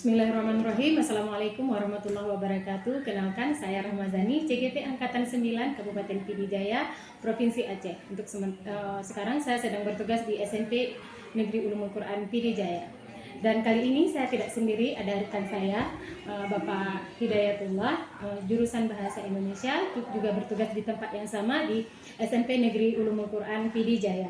Bismillahirrahmanirrahim. Assalamualaikum warahmatullahi wabarakatuh. Kenalkan, saya Rahmazani, CGT Angkatan 9, Kabupaten Pidijaya, Provinsi Aceh. Sekarang saya sedang bertugas di SMP Negeri Ulumul Quran Pidijaya. Dan kali ini saya tidak sendiri, ada rekan saya, Bapak Hidayatullah, jurusan Bahasa Indonesia, juga bertugas di tempat yang sama di SMP Negeri Ulumul Quran Pidijaya.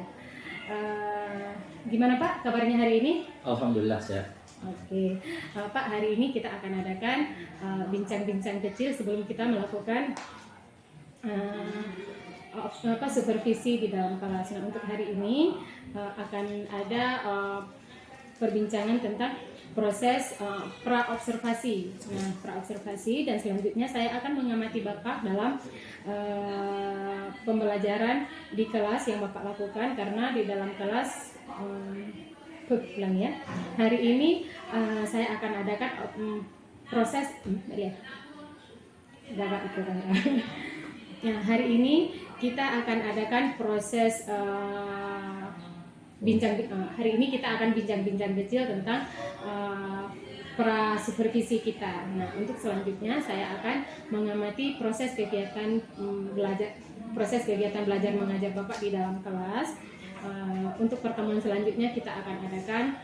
Gimana Pak kabarnya hari ini? Alhamdulillah sehat. Oke, Pak, hari ini kita akan adakan bincang-bincang kecil sebelum kita melakukan supervisi di dalam kelas. Nah, untuk hari ini akan ada perbincangan tentang proses praobservasi. Nah, praobservasi, dan selanjutnya saya akan mengamati Bapak dalam pembelajaran di kelas yang Bapak lakukan, karena di dalam kelas hari ini saya akan adakan proses hari ini kita akan adakan proses hari ini kita akan bincang-bincang kecil tentang pra-supervisi kita. Nah, untuk selanjutnya saya akan mengamati proses kegiatan belajar mengajar Bapak di dalam kelas. Untuk pertemuan selanjutnya kita akan adakan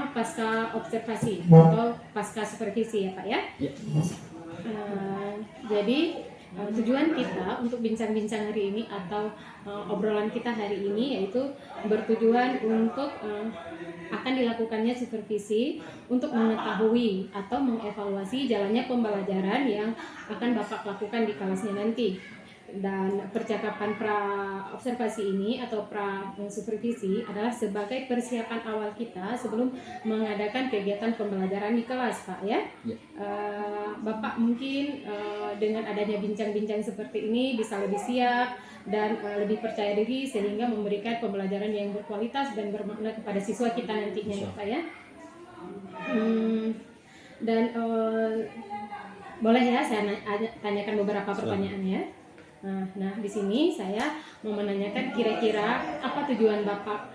pasca observasi atau pasca supervisi, ya Pak ya. Jadi tujuan kita untuk bincang-bincang hari ini atau obrolan kita hari ini yaitu bertujuan untuk akan dilakukannya supervisi untuk mengetahui atau mengevaluasi jalannya pembelajaran yang akan Bapak lakukan di kelasnya nanti. Dan percakapan pra-observasi ini atau pra-supervisi adalah sebagai persiapan awal kita sebelum mengadakan kegiatan pembelajaran di kelas, Pak ya. Bapak mungkin dengan adanya bincang-bincang seperti ini bisa lebih siap dan lebih percaya diri sehingga memberikan pembelajaran yang berkualitas dan bermakna kepada siswa kita nantinya, ya Pak ya. Dan boleh ya saya tanyakan beberapa pertanyaan ya. Nah, di sini saya mau menanyakan kira-kira apa tujuan Bapak,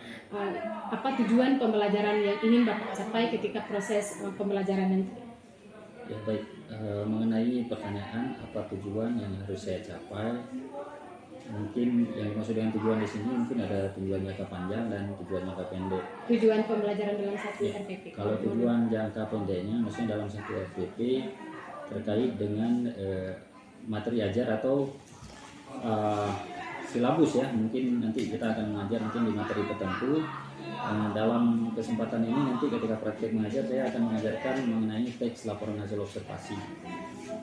apa tujuan pembelajaran yang ingin Bapak capai ketika proses pembelajaran nanti? Ya baik, mengenai pertanyaan apa tujuan yang harus saya capai, mungkin yang dimaksud dengan tujuan di sini mungkin ada tujuan jangka panjang dan tujuan jangka pendek. Tujuan pembelajaran dalam satu RPP. Kalau tujuan jangka pendeknya, maksudnya dalam satu RPP terkait dengan materi ajar atau silabus ya, mungkin nanti kita akan mengajar mungkin di materi tertentu. Dalam kesempatan ini nanti ketika praktik mengajar saya akan mengajarkan mengenai teks laporan hasil observasi.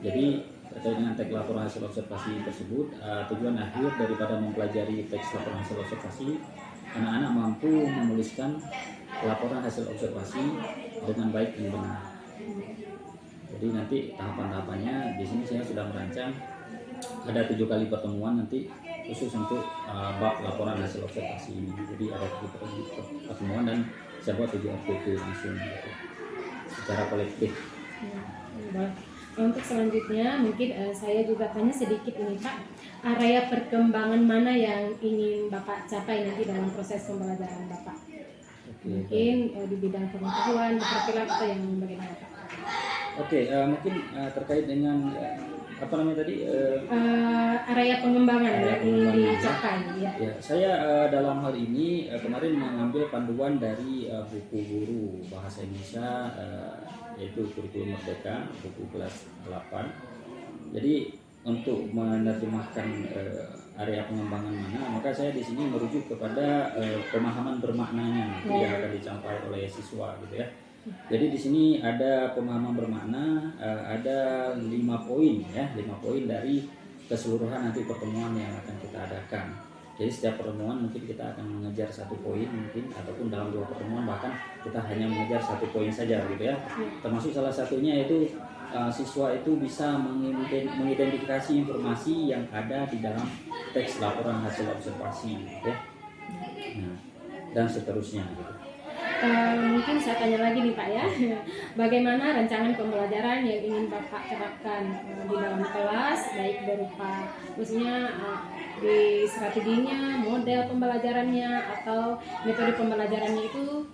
Jadi terkait dengan teks laporan hasil observasi tersebut, tujuan akhir daripada mempelajari teks laporan hasil observasi, anak-anak mampu menuliskan laporan hasil observasi dengan baik dan benar. Jadi nanti tahapan-tahapannya di sini saya sudah merancang ada 7 kali pertemuan nanti khusus untuk bab laporan hasil observasi ini. Jadi ada 7 pertemuan dan saya buat 7 RPP langsung gitu, secara kolektif. Untuk selanjutnya mungkin saya juga tanya sedikit ini Pak, area perkembangan mana yang ingin Bapak capai nanti dalam proses pembelajaran Bapak? Mungkin di bidang pengetahuan, perfilman atau yang bagaimana Pak? Mungkin terkait dengan apa namanya tadi? Area pengembangan yang ingin dicapai. Ya, saya dalam hal ini kemarin mengambil panduan dari buku guru bahasa Indonesia, yaitu kurikulum Merdeka, buku kelas 8. Jadi untuk menerjemahkan area pengembangan mana, maka saya di sini merujuk kepada pemahaman bermaknanya yang akan dicapai oleh siswa, gitu ya. Jadi di sini ada pemahaman bermakna, ada 5 poin ya, 5 poin dari keseluruhan nanti pertemuan yang akan kita adakan. Jadi setiap pertemuan mungkin kita akan mengejar 1 poin mungkin, ataupun dalam 2 pertemuan bahkan kita hanya mengejar 1 poin saja gitu ya. Termasuk salah satunya yaitu siswa itu bisa mengidentifikasi informasi yang ada di dalam teks laporan hasil observasi ya. Nah, dan seterusnya gitu. Mungkin saya tanya lagi nih Pak ya, bagaimana rancangan pembelajaran yang ingin Bapak terapkan di dalam kelas, baik berupa khususnya di strateginya, model pembelajarannya, atau metode pembelajarannya itu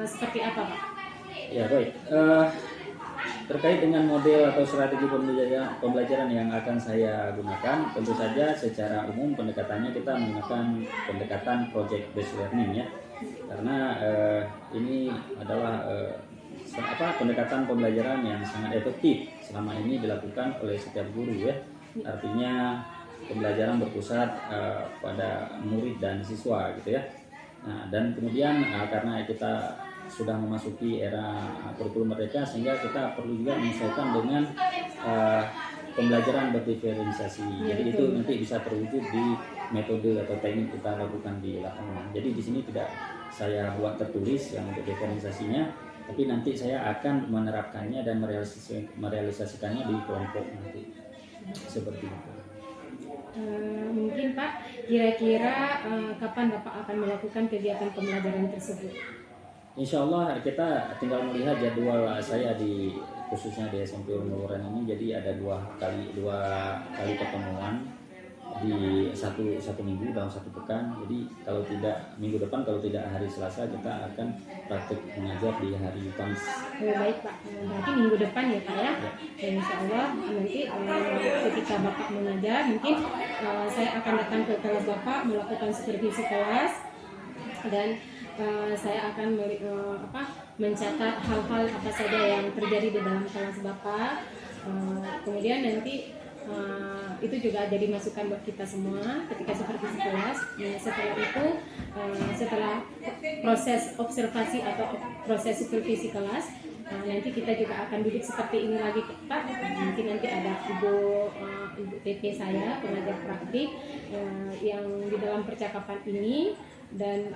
seperti apa Pak? Ya baik. Terkait dengan model atau strategi pembelajaran yang akan saya gunakan, tentu saja secara umum pendekatannya kita menggunakan pendekatan project based learning ya, karena ini adalah pendekatan pembelajaran yang sangat efektif selama ini dilakukan oleh setiap guru ya. Artinya pembelajaran berpusat pada murid dan siswa gitu ya. Nah, dan kemudian karena kita sudah memasuki era kurikulum merdeka, sehingga kita perlu juga menyesuaikan dengan pembelajaran berdiferensiasi. Jadi itu nanti bisa terwujud di metode atau teknik kita lakukan di lapangan. Jadi di sini tidak saya buat tertulis yang untuk diferensiasinya, tapi nanti saya akan menerapkannya dan merealisasikannya di kelompok nanti. Seperti itu. Mungkin Pak, kira-kira kapan Bapak akan melakukan kegiatan pembelajaran tersebut? Insya Allah kita tinggal melihat jadwal saya khususnya di SMP Uluran ini. Jadi ada dua kali pertemuan di satu minggu dalam satu pekan. Jadi kalau tidak minggu depan, kalau tidak hari Selasa, kita akan praktik mengajar di hari Kamis. Baik Pak, berarti minggu depan ya Pak ya. Insya Allah nanti ketika Bapak mengajar, mungkin saya akan datang ke kelas Bapak melakukan supervisi kelas, dan saya akan mencatat hal-hal apa saja yang terjadi di dalam kelas Bapak. Kemudian nanti itu juga jadi masukan buat kita semua ketika supervisi kelas. Setelah itu, setelah proses observasi atau proses supervisi kelas, nanti kita juga akan duduk seperti ini lagi Pak. Mungkin nanti ada ibu TP saya, pengajar praktik, yang di dalam percakapan ini, dan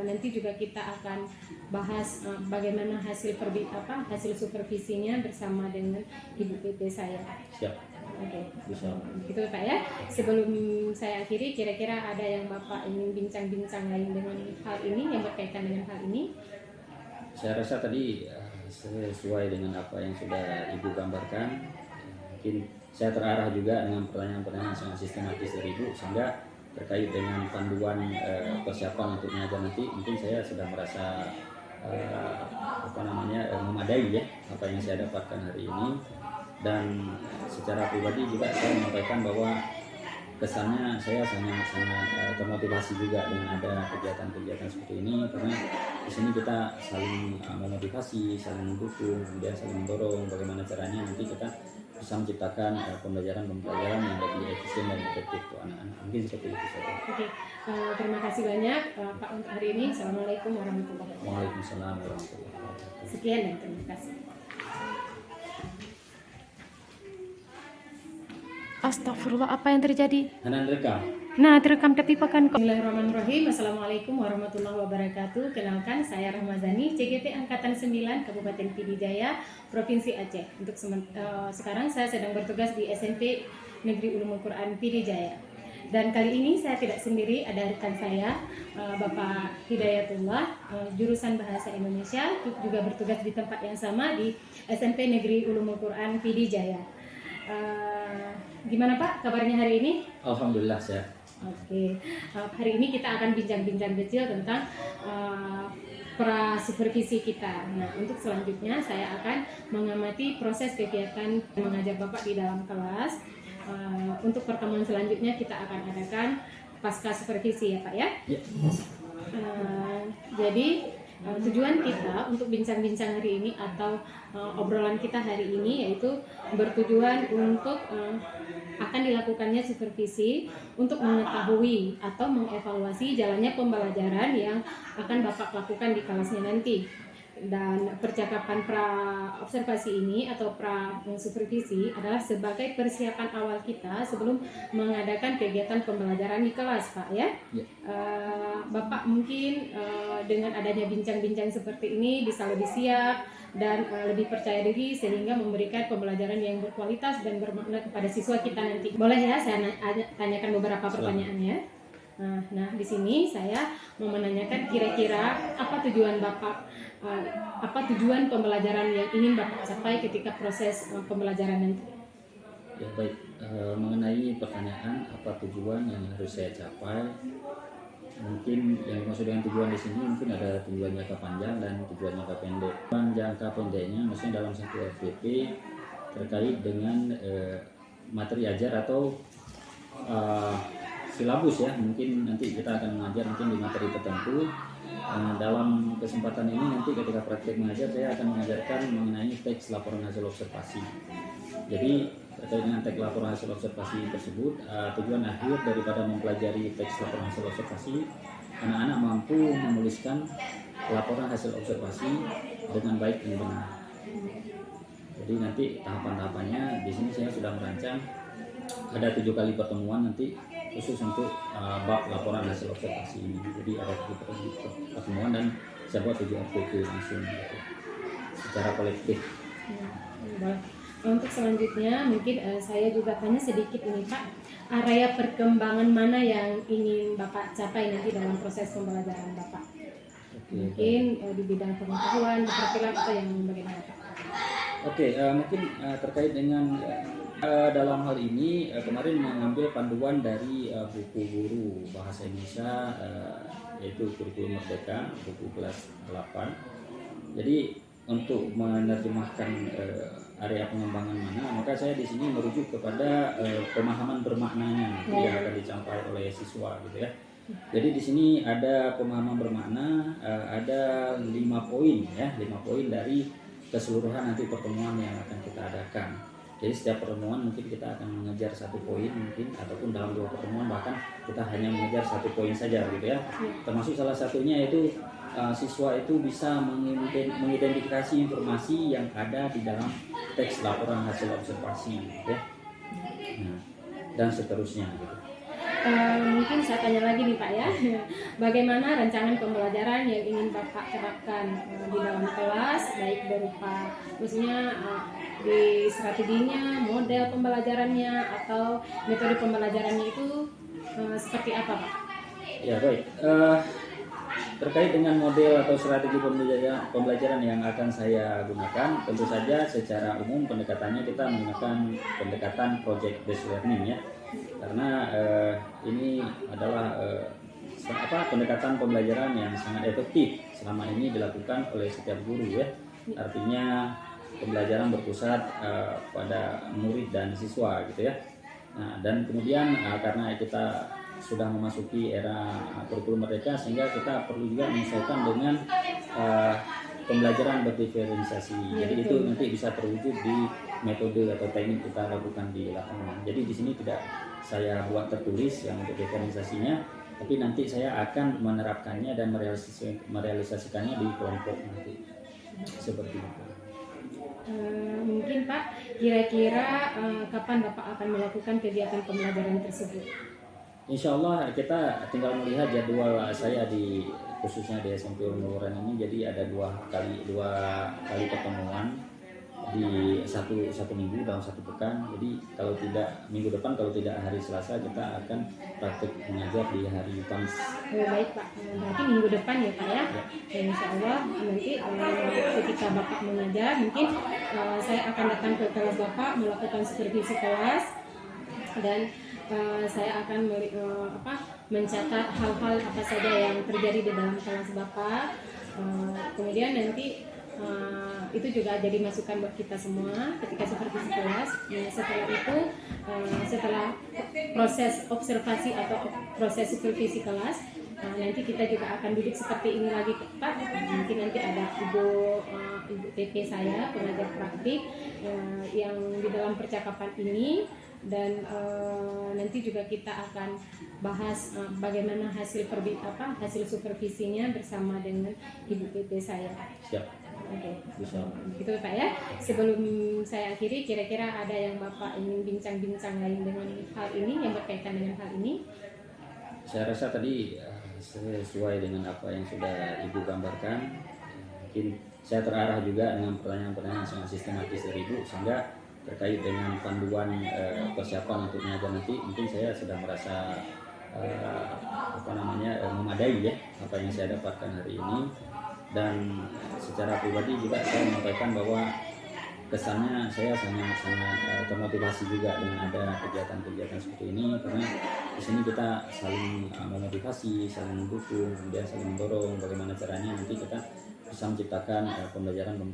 nanti juga kita akan bahas bagaimana hasil supervisinya bersama dengan ibu PP saya. Siap. Oke, gitu Pak ya. Sebelum saya akhiri, kira-kira ada yang Bapak ingin bincang-bincang lain dengan hal ini, yang berkaitan dengan hal ini? Saya rasa tadi sesuai dengan apa yang sudah Ibu gambarkan. Mungkin saya terarah juga dengan pertanyaan-pertanyaan sangat sistematis dari Ibu, sehingga terkait dengan panduan persiapan untuk mengajar nanti, mungkin saya sudah merasa memadai ya apa yang saya dapatkan hari ini. Dan secara pribadi juga saya menyampaikan bahwa kesannya saya sangat termotivasi juga dengan ada kegiatan-kegiatan seperti ini, karena di sini kita saling memotivasi, saling mendukung, kemudian saling mendorong bagaimana caranya nanti kita bisa menciptakan pembelajaran yang lebih efisien dan efektif untuk anak-anak. Mungkin seperti itu saja. Oke, terima kasih banyak Pak untuk hari ini. Assalamualaikum warahmatullahi wabarakatuh. Waalaikumsalam warahmatullahi wabarakatuh. Sekian dan terima kasih. Astagfirullah, apa yang terjadi? Hanan rekam. Nah, terekam tapi pakan. Bismillahirrahmanirrahim. Assalamualaikum warahmatullahi wabarakatuh. Kenalkan, saya Rahmazani, CGT Angkatan 9, Kabupaten Pidijaya, Provinsi Aceh. Untuk sekarang saya sedang bertugas di SMP Negeri Ulumul Quran Pidijaya. Dan kali ini saya tidak sendiri, ada rekan saya, Bapak Hidayatullah, jurusan Bahasa Indonesia, juga bertugas di tempat yang sama di SMP Negeri Ulumul Quran Pidijaya. Gimana Pak kabarnya hari ini? Alhamdulillah sehat. Oke, hari ini kita akan bincang-bincang kecil tentang pra-supervisi kita. Nah, untuk selanjutnya saya akan mengamati proses kegiatan mengajar Bapak di dalam kelas. Untuk pertemuan selanjutnya kita akan adakan pasca supervisi ya Pak ya. Jadi tujuan kita untuk bincang-bincang hari ini atau obrolan kita hari ini yaitu bertujuan untuk akan dilakukannya supervisi untuk mengetahui atau mengevaluasi jalannya pembelajaran yang akan Bapak lakukan di kelasnya nanti. Dan percakapan pra-observasi ini atau pra-supervisi adalah sebagai persiapan awal kita sebelum mengadakan kegiatan pembelajaran di kelas Pak ya. Bapak mungkin dengan adanya bincang-bincang seperti ini bisa lebih siap dan lebih percaya diri sehingga memberikan pembelajaran yang berkualitas dan bermakna kepada siswa kita nanti. Boleh ya saya tanyakan beberapa pertanyaan ya. Nah, di sini saya mau menanyakan kira-kira apa tujuan Bapak, apa tujuan pembelajaran yang ingin Bapak capai ketika proses pembelajaran nanti? Ya baik, mengenai pertanyaan apa tujuan yang harus saya capai, Mungkin yang dimaksud dengan tujuan di sini mungkin ada tujuan jangka panjang dan tujuan jangka pendek. Tujuan jangka pendeknya maksudnya dalam satu FPP terkait dengan materi ajar atau silabus ya. Mungkin nanti kita akan mengajar mungkin di materi tertentu. Dalam kesempatan ini nanti ketika praktek mengajar saya akan mengajarkan mengenai teks laporan hasil observasi. Jadi terkait dengan teks laporan hasil observasi tersebut, tujuan akhir daripada mempelajari teks laporan hasil observasi, anak-anak mampu menuliskan laporan hasil observasi dengan baik dan benar. Jadi nanti tahapan-tahapannya di sini saya sudah merancang ada 7 kali pertemuan nanti khusus untuk bab laporan hasil observasi ini. Jadi ada 7 pertemuan dan saya buat 7 FPP langsung gitu, secara kolektif. Untuk selanjutnya mungkin saya juga tanya sedikit ini Pak, area perkembangan mana yang ingin Bapak capai nanti dalam proses pembelajaran Bapak? Mungkin di bidang pengetahuan, perfilman atau yang bagaimana Pak? Mungkin terkait dengan dalam hal ini kemarin mengambil panduan dari buku guru bahasa Indonesia yaitu kurikulum merdeka buku kelas 8. Jadi untuk menerjemahkan area pengembangan mana, maka saya di sini merujuk kepada pemahaman bermaknanya yang akan dicapai oleh siswa gitu ya. Jadi di sini ada pemahaman bermakna, ada 5 poin ya, 5 poin dari keseluruhan nanti pertemuan yang akan kita adakan. Jadi setiap pertemuan mungkin kita akan mengejar 1 poin mungkin, ataupun dalam 2 pertemuan bahkan kita hanya mengejar 1 poin saja gitu ya. Termasuk salah satunya yaitu siswa itu bisa mengidentifikasi informasi yang ada di dalam teks laporan hasil observasi gitu ya. Nah, dan seterusnya gitu. Mungkin saya tanya lagi nih Pak ya, bagaimana rancangan pembelajaran yang ingin Bapak terapkan di dalam kelas, baik berupa maksudnya di strateginya, model pembelajarannya atau metode pembelajarannya itu seperti apa Pak? Ya baik, terkait dengan model atau strategi pembelajaran yang akan saya gunakan, tentu saja secara umum pendekatannya kita menggunakan pendekatan project based learning ya. Karena ini adalah pendekatan pembelajaran yang sangat efektif selama ini dilakukan oleh setiap guru ya. Artinya pembelajaran berpusat pada murid dan siswa gitu ya. Nah, dan kemudian karena kita sudah memasuki era kurikulum merdeka, sehingga kita perlu juga menyesuaikan dengan pembelajaran berdiferensiasi. Jadi itu nanti bisa terwujud di metode atau teknik kita lakukan di lapangan. Jadi di sini tidak saya buat tertulis yang untuk diferensiasinya, tapi nanti saya akan menerapkannya dan merealisasikannya di kelompok nanti. Seperti itu. Mungkin Pak, kira-kira kapan Bapak akan melakukan kegiatan pembelajaran tersebut? Insya Allah kita tinggal melihat jadwal saya khususnya di SMP Uluran ini. Jadi ada dua kali pertemuan di satu minggu dalam 1 pekan. Jadi kalau tidak minggu depan, kalau tidak hari Selasa, kita akan praktik mengajar di hari Kamis. Baik Pak, berarti minggu depan ya Pak ya. Insya Allah nanti ketika Bapak mengajar mungkin saya akan datang ke kelas Bapak melakukan supervisi kelas, dan saya akan mencatat hal-hal apa saja yang terjadi di dalam kelas Bapak. Kemudian nanti itu juga jadi masukan buat kita semua ketika supervisi kelas. Setelah itu, setelah proses observasi atau proses supervisi kelas, nanti kita juga akan duduk seperti ini lagi Pak. Mungkin nanti ada ibu PP saya, pengajar praktik yang di dalam percakapan ini, dan nanti juga kita akan bahas bagaimana hasil supervisinya bersama dengan ibu PP saya. Siap. Oke, gitu Pak ya. Sebelum saya akhiri, kira-kira ada yang Bapak ingin bincang-bincang lain dengan hal ini, yang berkaitan dengan hal ini? Saya rasa tadi sesuai dengan apa yang sudah Ibu gambarkan. Mungkin saya terarah juga dengan pertanyaan-pertanyaan yang sangat sistematis dari Ibu, sehingga terkait dengan panduan persiapan untuk mengajar nanti, mungkin saya sudah merasa memadai ya apa yang saya dapatkan hari ini. Dan secara pribadi juga saya menyampaikan bahwa kesannya saya sangat termotivasi juga dengan ada kegiatan-kegiatan seperti ini, karena di sini kita saling memotivasi, saling mendukung, kemudian saling mendorong bagaimana caranya nanti kita bisa menciptakan pembelajaran yang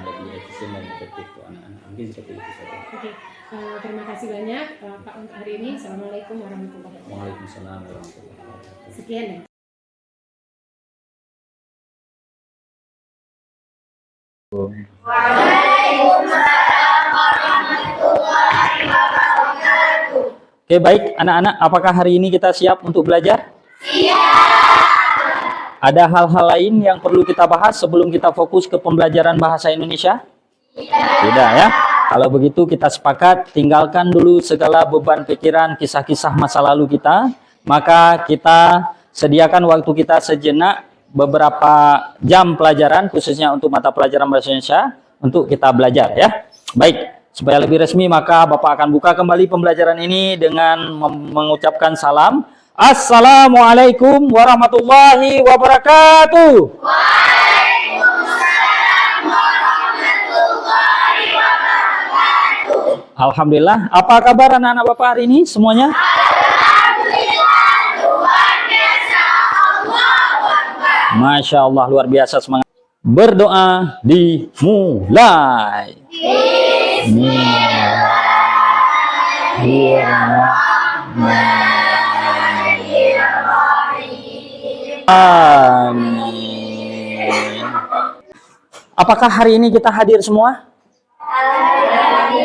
lebih efisien dan efektif untuk anak-anak. Mungkin seperti itu saja. Oke, terima kasih banyak Pak untuk hari ini. Assalamualaikum warahmatullahi wabarakatuh. Waalaikumsalam warahmatullahi wabarakatuh. Sekian ya. Oke, baik anak-anak, apakah hari ini kita siap untuk belajar? Ada hal-hal lain yang perlu kita bahas sebelum kita fokus ke pembelajaran bahasa Indonesia? Tidak ya? Kalau begitu kita sepakat tinggalkan dulu segala beban pikiran, kisah-kisah masa lalu kita. Maka kita sediakan waktu kita sejenak beberapa jam pelajaran khususnya untuk mata pelajaran bahasa Indonesia untuk kita belajar ya. Baik, supaya lebih resmi maka Bapak akan buka kembali pembelajaran ini dengan mengucapkan salam. Assalamualaikum warahmatullahi wabarakatuh. Waalaikumsalam warahmatullahi wabarakatuh. Alhamdulillah. Apa kabar anak-anak Bapak hari ini semuanya? Alhamdulillah, luar biasa. Allahu Akbar. Masya Allah, luar biasa, semangat. Berdoa dimulai. Bismillahirrahmanirrahim. Amin. Apakah hari ini kita hadir semua?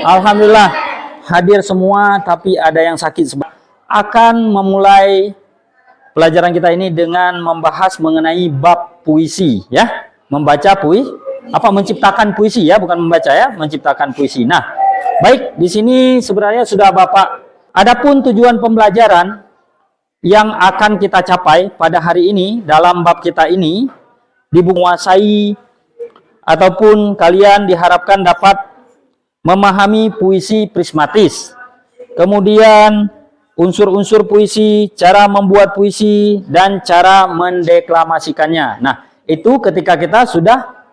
Alhamdulillah hadir semua, tapi ada yang sakit. Akan memulai pelajaran kita ini dengan membahas mengenai bab puisi ya. Membaca puisi, menciptakan puisi ya, bukan membaca ya, menciptakan puisi. Nah, baik, di sini sebenarnya sudah Bapak. Adapun tujuan pembelajaran yang akan kita capai pada hari ini dalam bab kita ini menguasai ataupun kalian diharapkan dapat memahami puisi prismatis, kemudian unsur-unsur puisi, cara membuat puisi, dan cara mendeklamasikannya. Nah, itu ketika kita sudah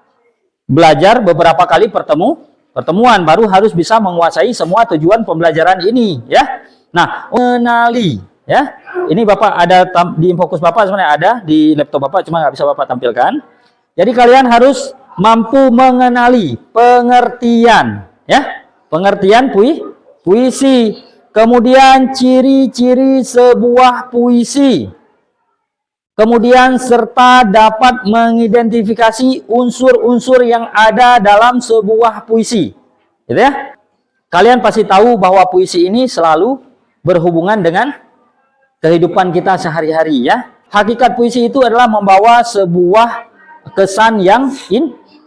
belajar beberapa kali pertemuan baru harus bisa menguasai semua tujuan pembelajaran ini ya. Nah, mengenali ya, ini Bapak ada di Infokus Bapak, sebenarnya ada di laptop Bapak, cuma nggak bisa Bapak tampilkan. Jadi kalian harus mampu mengenali pengertian, ya, pengertian puisi, kemudian ciri-ciri sebuah puisi, kemudian serta dapat mengidentifikasi unsur-unsur yang ada dalam sebuah puisi, gitu ya. Kalian pasti tahu bahwa puisi ini selalu berhubungan dengan kehidupan kita sehari-hari ya. Hakikat puisi itu adalah membawa sebuah kesan yang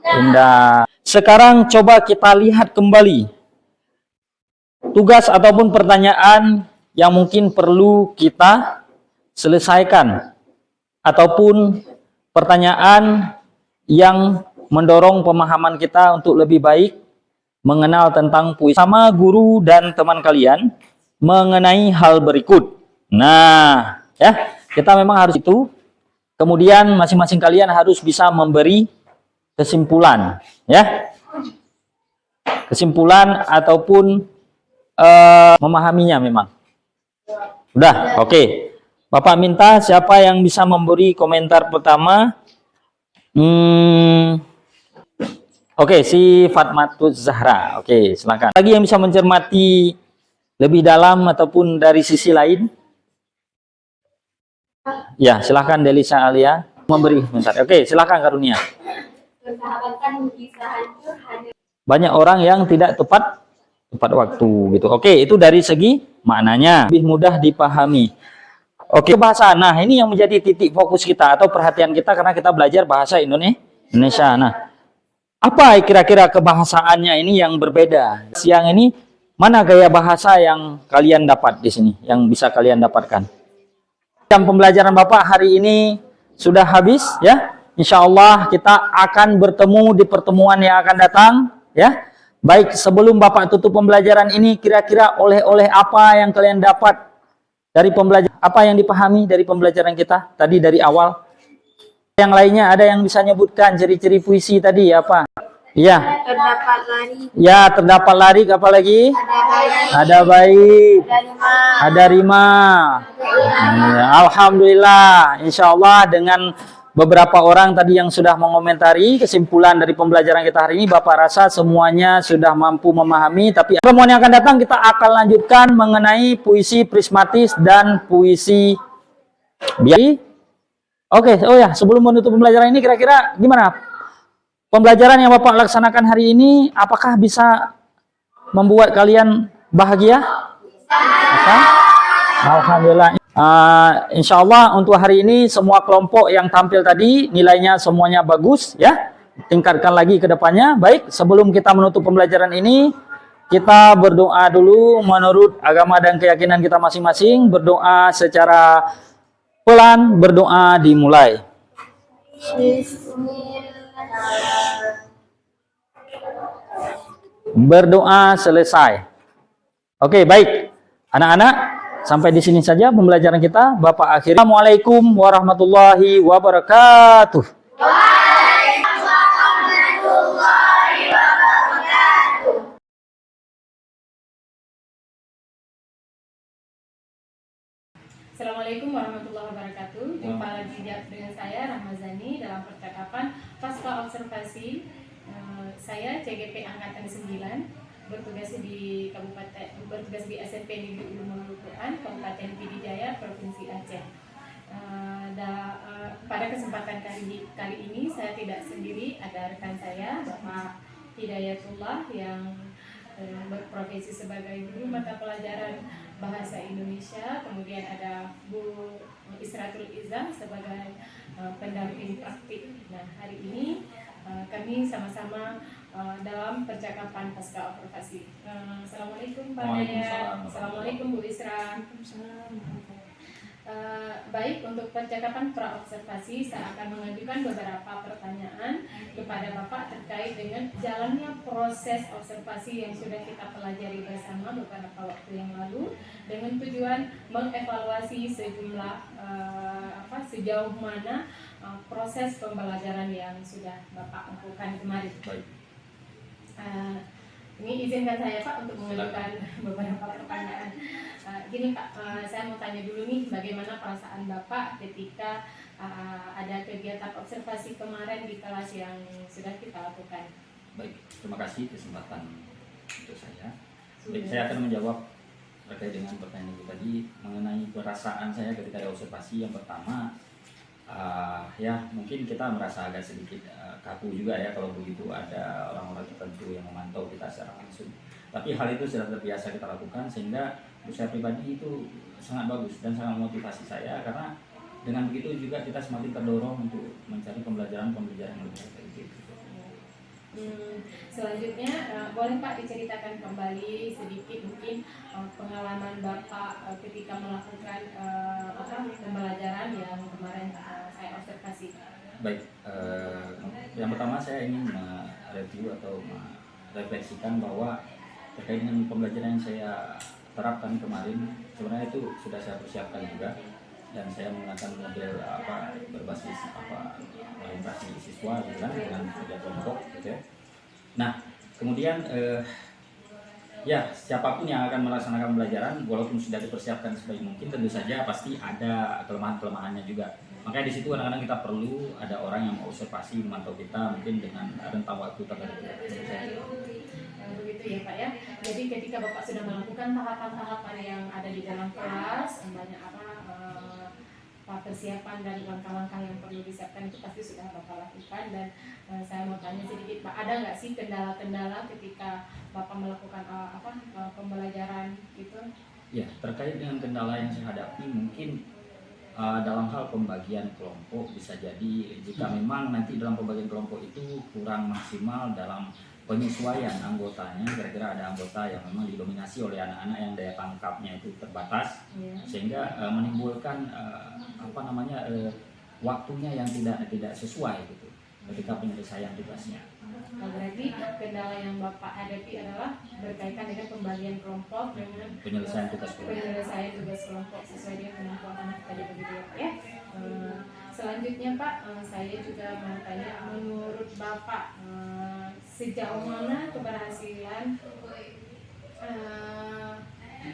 indah. Sekarang coba kita lihat kembali tugas ataupun pertanyaan yang mungkin perlu kita selesaikan, ataupun pertanyaan yang mendorong pemahaman kita untuk lebih baik mengenal tentang puisi sama guru dan teman kalian mengenai hal berikut. Nah, ya, kita memang harus itu. Kemudian masing-masing kalian harus bisa memberi kesimpulan, ya. Kesimpulan ataupun memahaminya memang. Udah, oke. Bapak minta siapa yang bisa memberi komentar pertama? Oke, si Fatmatuz Zahra. Oke, silakan. Lagi yang bisa mencermati lebih dalam ataupun dari sisi lain? Ya, silakan Delisa Alia memberi komentar. Oke, silakan Karunia. Banyak orang yang tidak tepat waktu gitu. Oke, itu dari segi maknanya lebih mudah dipahami. Oke, bahasa. Nah, ini yang menjadi titik fokus kita atau perhatian kita karena kita belajar bahasa Indonesia. Nah, apa kira-kira kebahasaannya ini yang berbeda? Siang ini mana gaya bahasa yang kalian dapat di sini, yang bisa kalian dapatkan? Jam pembelajaran Bapak hari ini sudah habis ya. Insya Allah kita akan bertemu di pertemuan yang akan datang ya. Baik, sebelum Bapak tutup pembelajaran ini, kira-kira oleh-oleh apa yang kalian dapat dari pembelajaran, apa yang dipahami dari pembelajaran kita tadi dari awal? Yang lainnya ada yang bisa nyebutkan ciri-ciri puisi tadi apa? Iya. terdapat lari, Ya, terdapat lari, apa lagi? ada bayi, Ada bayi, ada lima, ada rima. Ya, Alhamdulillah, insya Allah dengan beberapa orang tadi yang sudah mengomentari kesimpulan dari pembelajaran kita hari ini, Bapak rasa semuanya sudah mampu memahami. Tapi pertemuan yang akan datang kita akan lanjutkan mengenai puisi prismatis dan puisi biaya. Oke, oh ya, sebelum menutup pembelajaran ini kira-kira gimana? Pembelajaran yang Bapak laksanakan hari ini apakah bisa membuat kalian bahagia? Bisa? Alhamdulillah. Insya Allah untuk hari ini semua kelompok yang tampil tadi nilainya semuanya bagus ya. Tingkatkan lagi ke depannya. Baik, sebelum kita menutup pembelajaran ini, kita berdoa dulu menurut agama dan keyakinan kita masing-masing. Berdoa secara pelan, berdoa dimulai. Berdoa selesai. Oke, baik. Anak-anak, sampai di sini saja pembelajaran kita. Bapak akhiri. Assalamualaikum warahmatullahi wabarakatuh. Assalamualaikum warahmatullahi wabarakatuh. Jumpa lagi dengan saya Rahmazani dalam percakapan pasca observasi. Saya CGP angkatan 9, bertugas di SMP Negeri Ulumul Quran Kabupaten Pidijaya Provinsi Aceh. Pada kesempatan kali ini saya tidak sendiri, ada rekan saya Bapak Hidayatullah yang berprofesi sebagai guru mata pelajaran Bahasa Indonesia, kemudian ada Bu Isratul Izzah sebagai pendamping praktik. Nah, hari ini kami sama-sama dalam percakapan pasca observasi. Assalamualaikum Pak Daya. Assalamualaikum Bu Isra. Baik, untuk percakapan pra-observasi saya akan mengajukan beberapa pertanyaan kepada Bapak terkait dengan jalannya proses observasi yang sudah kita pelajari bersama beberapa waktu yang lalu, dengan tujuan mengevaluasi sejauh mana proses pembelajaran yang sudah Bapak lakukan kemarin. Ini izinkan saya Pak untuk mengajukan beberapa pertanyaan. Gini Pak, saya mau tanya dulu nih, bagaimana perasaan Bapak ketika ada kegiatan observasi kemarin di kelas yang sudah kita lakukan? Baik, terima kasih kesempatan untuk saya. Baik, saya akan menjawab terkait dengan pertanyaan itu tadi mengenai perasaan saya ketika ada observasi. Yang pertama, ya mungkin kita merasa agak sedikit kaku juga ya kalau begitu ada orang-orang tertentu yang memantau kita secara langsung. Tapi hal itu sudah terbiasa kita lakukan, sehingga untuk saya pribadi itu sangat bagus dan sangat memotivasi saya, karena dengan begitu juga kita semakin terdorong untuk mencari pembelajaran yang lebih efektif. Selanjutnya boleh Pak diceritakan kembali sedikit mungkin pengalaman Bapak ketika melakukan pembelajaran yang kemarin saya observasi. Baik, yang pertama saya ingin mereview atau merefleksikan bahwa terkait dengan pembelajaran yang saya terapkan kemarin, sebenarnya itu sudah saya persiapkan juga, dan saya menggunakan model berbasis orientasi siswa dengan kerja kelompok gitu ya. Nah, kemudian ya siapapun yang akan melaksanakan pembelajaran, walaupun sudah dipersiapkan sebaik mungkin, tentu saja pasti ada kelemahan-kelemahannya juga. Makanya di situ kadang-kadang kita perlu ada orang yang observasi, memantau kita mungkin dengan rentang waktu tertentu. Begitu ya Pak ya. Jadi ketika Bapak sudah melakukan tahapan-tahapan yang ada di dalam kelas, banyak persiapan dan langkah-langkah yang perlu disiapkan itu pasti sudah Bapak lakukan. Dan saya mau tanya sedikit Pak, ada nggak sih kendala-kendala ketika Bapak melakukan pembelajaran itu? Ya, terkait dengan kendala yang saya hadapi, mungkin dalam hal pembagian kelompok bisa jadi jika memang nanti dalam pembagian kelompok itu kurang maksimal dalam penyesuaian anggotanya, kira-kira ada anggota yang memang didominasi oleh anak-anak yang daya tangkapnya itu terbatas, sehingga menimbulkan waktunya yang tidak sesuai gitu ketika penyelesaian tugasnya. Berarti kendala yang Bapak hadapi adalah berkaitan dengan pembagian kelompok dengan penyelesaian tugas kelompok sesuai dengan kemampuan anak tadi, begitu ya. Selanjutnya Pak, saya juga mau tanya, menurut Bapak sejauh mana keberhasilan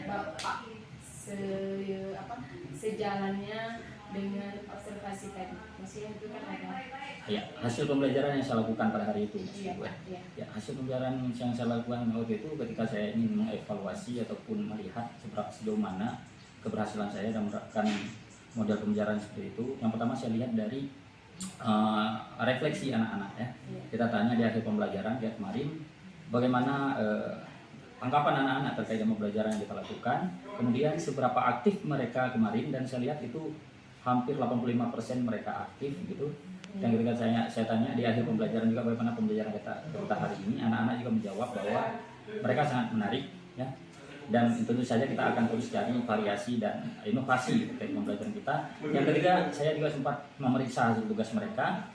Bapak sejalannya dengan observasi tadi. Maksudnya itu kan ada Ya, hasil pembelajaran yang saya lakukan pada hari itu. iya, iya. Ya, hasil pembelajaran yang saya lakukan waktu itu ketika saya ingin mengevaluasi ataupun melihat sejauh mana keberhasilan saya dalam menerapkan model pembelajaran seperti itu. Yang pertama saya lihat dari refleksi anak-anak ya. Kita tanya di akhir pembelajaran kayak kemarin bagaimana tangkapan anak-anak terkait dengan pembelajaran yang kita lakukan. Kemudian seberapa aktif mereka kemarin, dan saya lihat itu hampir 85% mereka aktif gitu. Dan ketika saya tanya di akhir pembelajaran juga bagaimana pembelajaran kita hari ini, anak-anak juga menjawab bahwa mereka sangat menarik ya. Dan tentu saja kita akan terus cari variasi dan inovasi terkait pembelajaran kita. Yang ketiga, saya juga sempat memeriksa hasil tugas mereka,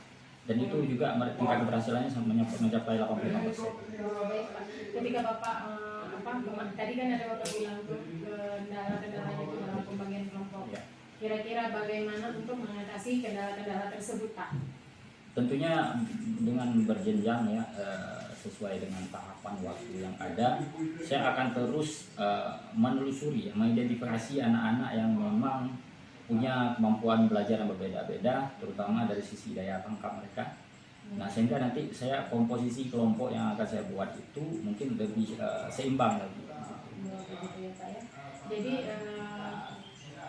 dan itu juga tingkat keberhasilannya sampai mencapai 85%. Baik, Pak. Ketika Bapak tadi kan ada Bapak bilang tuh kendala-kendalanya itu dalam pembagian kelompok. Ya. Kira-kira bagaimana untuk mengatasi kendala-kendala tersebut, Pak? Tentunya dengan berjenjang ya, sesuai dengan tahapan waktu yang ada, saya akan terus menelusuri, mengidentifikasi anak-anak yang memang punya kemampuan belajar yang berbeda-beda, terutama dari sisi daya tangkap mereka. Nah, sehingga nanti saya komposisi kelompok yang akan saya buat itu mungkin lebih seimbang lagi. Begitu ya, Pak ya. Jadi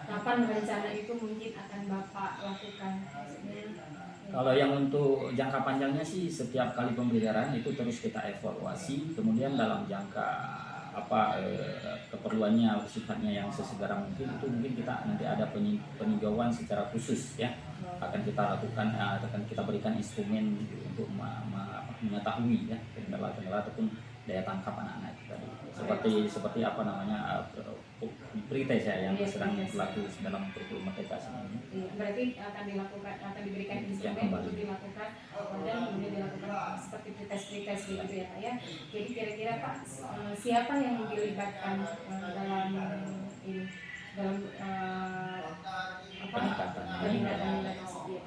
kapan rencana itu mungkin akan Bapak lakukan? Maksudnya Kalau yang untuk jangka panjangnya sih setiap kali pembelajaran itu terus kita evaluasi, kemudian dalam jangka keperluannya sifatnya yang sesegera mungkin, itu mungkin kita nanti ada peninjauan secara khusus ya, akan kita lakukan, akan kita berikan instrumen untuk mengetahui ya kendala-kendala ataupun daya tangkap anak-anak kita seperti apa namanya pretest ya yang sedang berlaku dalam kurikulum Merdeka ini. berarti akan diberikan instrumen untuk dilakukan dan kemudian dilakukan seperti pretest gitu ya, Pak ya. Jadi kira-kira Pak, siapa yang dilibatkan dalam ini, dalam Peningkatan nilai tersebut?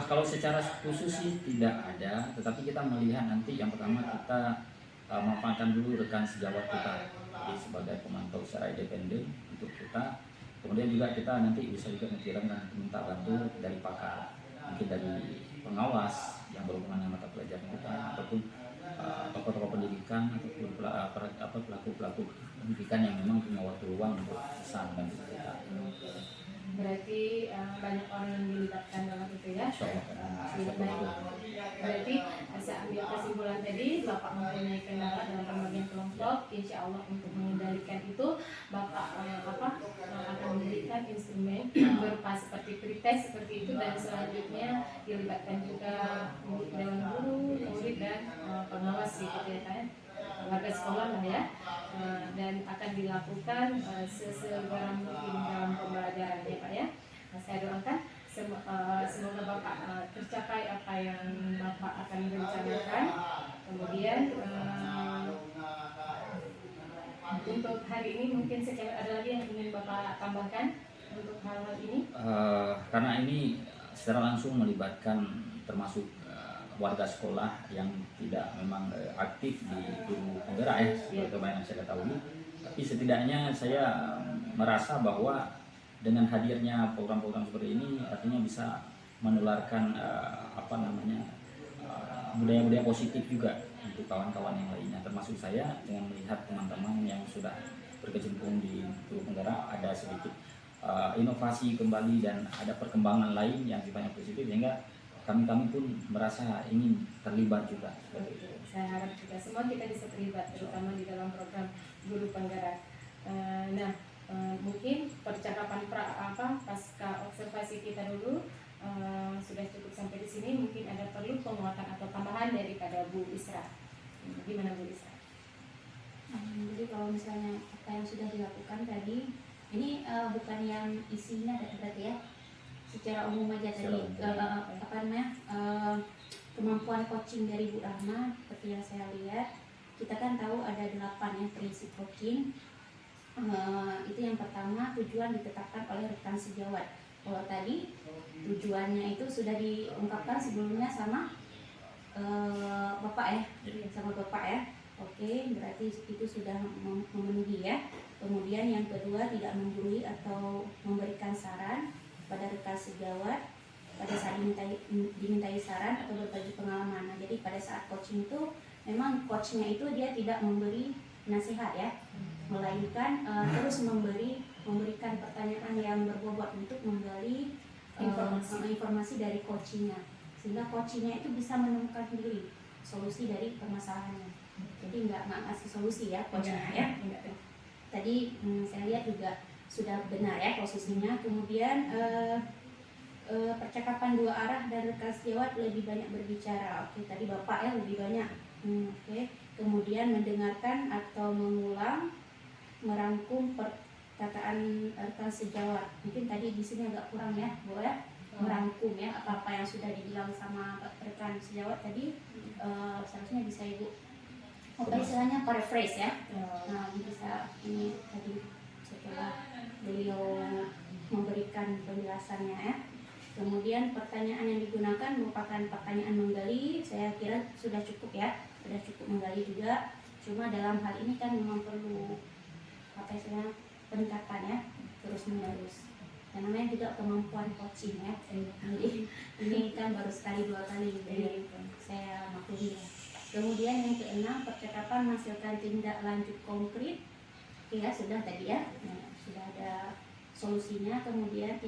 Kalau secara khusus sih tidak ada, tetapi kita melihat nanti yang pertama kita memanfaatkan dulu rekan sejawat kita, jadi sebagai pemantau secara independen untuk kita. Kemudian juga kita nanti bisa juga mengirimkan minta bantu dari pakar, mungkin dari pengawas yang berhubungan dengan mata pelajaran kita, ataupun tokoh-tokoh pendidikan ataupun pelaku-pelaku pendidikan yang memang punya waktu luang untuk bisa membantu kita. Berarti banyak orang yang dilibatkan dalam itu ya. Berarti saya ambil kesimpulan tadi, Bapak mempunyai kendala dalam pembagian kelompok. Insya Allah untuk mengendalikan itu Bapak akan memberikan instrumen berupa seperti pretest seperti itu, dan selanjutnya dilibatkan juga dewan guru, murid dan pengawas gitu ya kan, warga sekolah lah ya. Dan akan dilakukan sesegera mungkin dalam pembelajarannya, Pak ya. Saya doakan semoga Bapak tercapai apa yang Bapak akan rencanakan. Kemudian untuk hari ini mungkin ada lagi yang ingin Bapak tambahkan untuk hal-hal ini? Karena ini secara langsung melibatkan termasuk warga sekolah yang tidak memang aktif di guru penggerak ya, seperti yang saya ketahui. Tapi setidaknya saya merasa bahwa dengan hadirnya program-program seperti ini artinya bisa menularkan budaya-budaya positif juga untuk kawan-kawan yang lainnya, termasuk saya dengan melihat teman-teman yang sudah berkecimpung di guru penggerak ada sedikit inovasi kembali dan ada perkembangan lain yang sifatnya positif, sehingga kami pun merasa ingin terlibat juga. Saya harap juga semua kita bisa terlibat, terutama di dalam program guru penggerak. Mungkin percakapan pasca observasi kita dulu sudah cukup sampai di sini. Mungkin ada perlu penguatan atau tambahan daripada Bu Isra. Gimana Bu Isra? Jadi kalau misalnya apa yang sudah dilakukan tadi, ini bukan yang isinya berarti ya, secara umum aja tadi kemampuan coaching dari Bu Rahma seperti yang saya lihat, kita kan tahu ada 8 ya prinsip coaching. Itu yang pertama, tujuan ditetapkan oleh rekan sejawat. Kalau tadi tujuannya itu sudah diungkapkan sebelumnya sama Bapak ya, sama Bapak ya. Oke, berarti itu sudah memenuhi ya. Kemudian yang kedua, tidak menggurui atau memberikan saran pada rekan sejawat pada saat dimintai saran atau berbagi pengalaman. Nah, jadi pada saat coaching itu memang coachnya itu dia tidak memberi nasihat ya, melainkan terus memberikan pertanyaan yang berbobot untuk menggali informasi dari coachingnya, sehingga coachingnya itu bisa menemukan sendiri solusi dari permasalahannya. Jadi nggak ngasih solusi ya coachingnya ya. Tadi saya lihat juga sudah benar ya posisinya. Kemudian percakapan dua arah dan rekan sejawat lebih banyak berbicara. Oke, tadi Bapak ya lebih banyak. Oke. Kemudian mendengarkan atau mengulang, merangkum perkataan rekan sejawat. Mungkin tadi di sini agak kurang ya, Bu ya. Merangkum ya apa-apa yang sudah dibilang sama rekan sejawat tadi, seharusnya bisa Ibu apa istilahnya paraphrase ya. Nah, bisa ini tadi setelah beliau memberikan penjelasannya ya. Kemudian pertanyaan yang digunakan merupakan pertanyaan menggali. Saya kira sudah cukup ya, sudah cukup menggali juga. Cuma dalam hal ini kan memang perlu apa istilahnya peningkatan ya, terus menerus. Dan namanya juga kemampuan coaching ya. Jadi ini kan baru sekali dua kali, jadi saya maklumi ya. Kemudian yang keenam, percakapan menghasilkan tindak lanjut konkret. Ya sudah tadi ya, sudah ada solusinya. Kemudian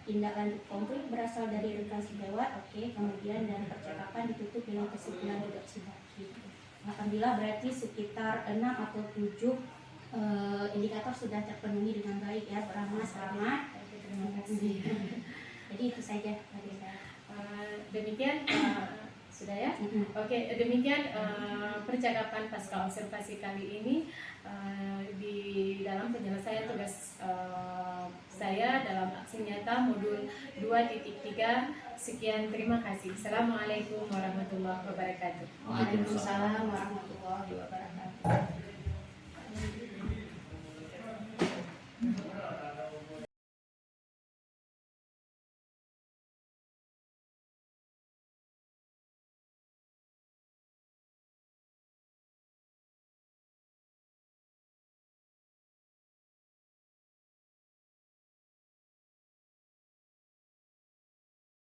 tindak lanjut konkret berasal dari rekan sejawat. Oke, kemudian dan percakapan ditutup dengan kesimpulan juga sudah. Alhamdulillah berarti sekitar 6 atau 7 indikator sudah terpenuhi dengan baik ya. Beramal selamat. Terima kasih. Jadi itu saja dari saya. Demikian sudah ya. Oke, demikian percakapan pasca observasi kali ini di dalam penyelesaian tugas saya dalam aksi nyata modul 2.3. Sekian, terima kasih. Assalamualaikum warahmatullahi wabarakatuh. Waalaikumsalam warahmatullahi wabarakatuh.